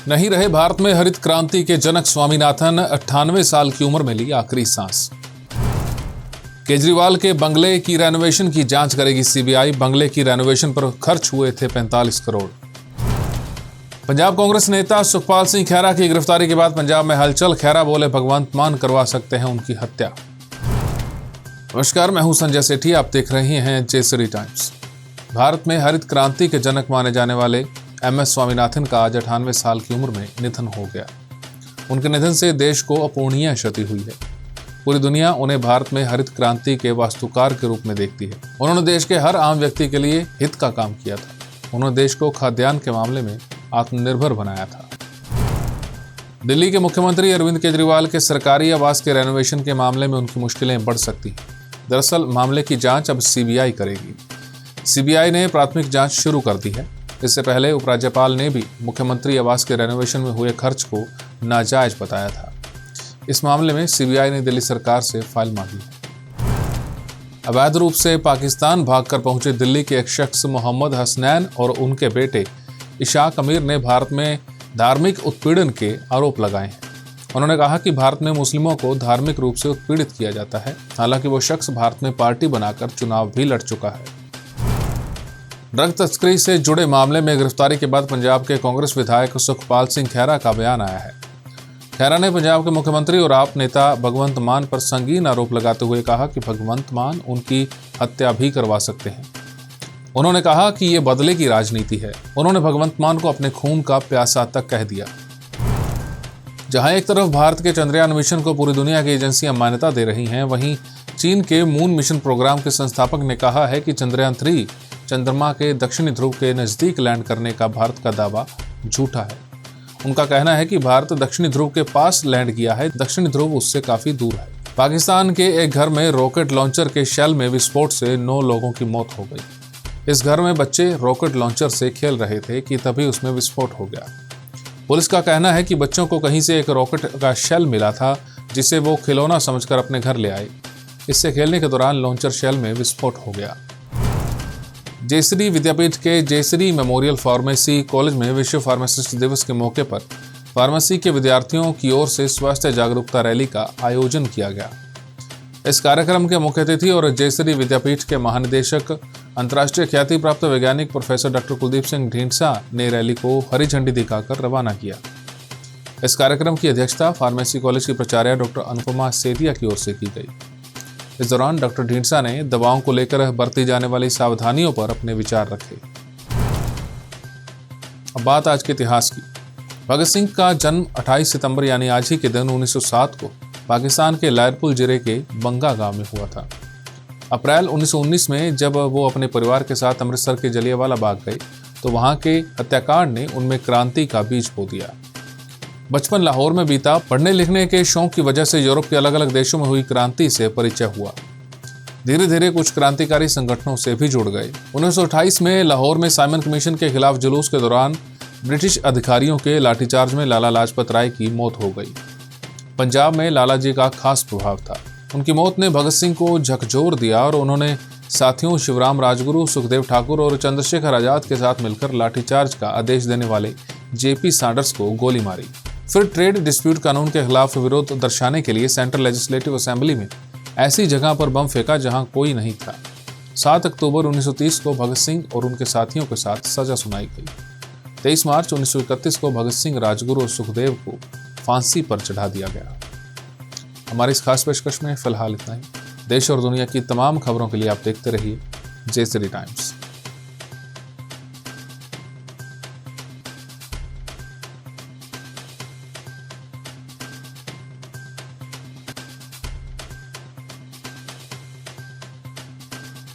नहीं रहे भारत में हरित क्रांति के जनक स्वामीनाथन, 98 साल की उम्र में ली आखिरी सांस। केजरीवाल के बंगले की रेनोवेशन की जांच करेगी सीबीआई। बंगले की रेनोवेशन पर खर्च हुए थे 45 करोड़। पंजाब कांग्रेस नेता सुखपाल सिंह खैरा की गिरफ्तारी के बाद पंजाब में हलचल। खैरा बोले भगवंत मान करवा सकते हैं उनकी हत्या। नमस्कार, मैं हूं संजय सेठी, आप देख रहे हैं जेसरी टाइम्स। भारत में हरित क्रांति के जनक माने जाने वाले MS स्वामीनाथन का आज 98 साल की उम्र में निधन हो गया। उनके निधन से देश को अपूरणीय क्षति हुई है। पूरी दुनिया उन्हें भारत में हरित क्रांति के वास्तुकार के रूप में देखती है। उन्होंने देश के हर आम व्यक्ति के लिए हित का काम किया था। उन्होंने देश को खाद्यान्न के मामले में आत्मनिर्भर बनाया था। दिल्ली के मुख्यमंत्री अरविंद केजरीवाल के सरकारी आवास के रेनोवेशन के मामले में उनकी मुश्किलें बढ़ सकती हैं। दरअसल मामले की जांच अब सीबीआई करेगी। सीबीआई ने प्राथमिक जांच शुरू कर दी है। इससे पहले उपराज्यपाल ने भी मुख्यमंत्री आवास के रेनोवेशन में हुए खर्च को नाजायज बताया था। इस मामले में सीबीआई ने दिल्ली सरकार से फाइल मांगी है। अवैध रूप से पाकिस्तान भागकर पहुंचे दिल्ली के एक शख्स मोहम्मद हसनैन और उनके बेटे इशाक अमीर ने भारत में धार्मिक उत्पीड़न के आरोप लगाए हैं। उन्होंने कहा कि भारत में मुस्लिमों को धार्मिक रूप से उत्पीड़ित किया जाता है। हालांकि वो शख्स भारत में पार्टी बनाकर चुनाव भी लड़ चुका है। ड्रग तस्करी से जुड़े मामले में गिरफ्तारी के बाद पंजाब के कांग्रेस विधायक सुखपाल सिंह खैरा का बयान आया है। खैरा ने पंजाब के मुख्यमंत्री और आप नेता भगवंत मान पर संगीन आरोप लगाते हुए कहा कि भगवंत मान उनकी हत्या भी करवा सकते हैं। उन्होंने कहा कि ये बदले की राजनीति है। उन्होंने भगवंत मान को अपने खून का प्यासा तक कह दिया। जहां एक तरफ भारत के चंद्रयान मिशन को पूरी दुनिया की एजेंसियां मान्यता दे रही हैं, वहीं चीन के मून मिशन प्रोग्राम के संस्थापक ने कहा है कि चंद्रयान 3 चंद्रमा के दक्षिणी ध्रुव के नजदीक लैंड करने का भारत का दावा झूठा है। उनका कहना है कि भारत दक्षिणी ध्रुव के पास लैंड किया है, दक्षिणी ध्रुव उससे काफी दूर है। पाकिस्तान के एक घर में रॉकेट लॉन्चर के शेल में विस्फोट से 9 लोगों की मौत हो गई। इस घर में बच्चे रॉकेट लॉन्चर से खेल रहे थे कि तभी उसमें विस्फोट हो गया। पुलिस का कहना है कि बच्चों को कहीं से एक रॉकेट का शेल मिला था, जिसे वो खिलौना समझकर अपने घर ले आए। इससे खेलने के दौरान लॉन्चर शेल में विस्फोट हो गया। जेसरी विद्यापीठ के जेसरी मेमोरियल फार्मेसी कॉलेज में विश्व फार्मासिस्ट दिवस के मौके पर फार्मेसी के विद्यार्थियों की ओर से स्वास्थ्य जागरूकता रैली का आयोजन किया गया। इस कार्यक्रम के मुख्य अतिथि और जेसरी विद्यापीठ के महानिदेशक अंतर्राष्ट्रीय ख्याति प्राप्त वैज्ञानिक प्रोफेसर डॉक्टर कुलदीप सिंह ढींढसा ने रैली को हरी झंडी दिखाकर रवाना किया। इस कार्यक्रम की अध्यक्षता फार्मेसी कॉलेज की प्राचार्य डॉक्टर अनुपमा सेतिया की ओर से की गई। इस दौरान डॉक्टर ढींढसा ने दवाओं को लेकर बरती जाने वाली सावधानियों पर अपने विचार रखे। अब बात आज के इतिहास की। भगत सिंह का जन्म 28 सितंबर यानी आज ही के दिन 1907 को पाकिस्तान के लायरपुर जिले के बंगा गांव में हुआ था। अप्रैल 1919 में जब वो अपने परिवार के साथ अमृतसर के जलियांवाला बाग गए तो वहां के हत्याकांड ने उनमें क्रांति का बीज बो दिया। बचपन लाहौर में बीता। पढ़ने लिखने के शौक की वजह से यूरोप के अलग अलग देशों में हुई क्रांति से परिचय हुआ। धीरे धीरे कुछ क्रांतिकारी संगठनों से भी जुड़ गए। 1928 में लाहौर में साइमन कमीशन के खिलाफ जुलूस के दौरान ब्रिटिश अधिकारियों के लाठीचार्ज में लाला लाजपत राय की मौत हो गई। पंजाब में लाला जी का खास प्रभाव था। उनकी मौत ने भगत सिंह को झकझोर दिया और उन्होंने साथियों शिवराम राजगुरु, सुखदेव ठाकुर और चंद्रशेखर आजाद के साथ मिलकर लाठीचार्ज का आदेश देने वाले JP सैंडर्स को गोली मारी। फिर ट्रेड डिस्प्यूट कानून के खिलाफ विरोध दर्शाने के लिए सेंट्रल लेजिस्लेटिव असेंबली में ऐसी जगह पर बम फेंका जहां कोई नहीं था। 7 अक्टूबर 1930 को भगत सिंह और उनके साथियों के साथ सजा सुनाई गई। 23 मार्च 1931 को भगत सिंह, राजगुरु और सुखदेव को फांसी पर चढ़ा दिया गया। हमारी इस खास पेशकश में फिलहाल इतना ही। देश और दुनिया की तमाम खबरों के लिए आप देखते रहिए जेसरी टाइम्स।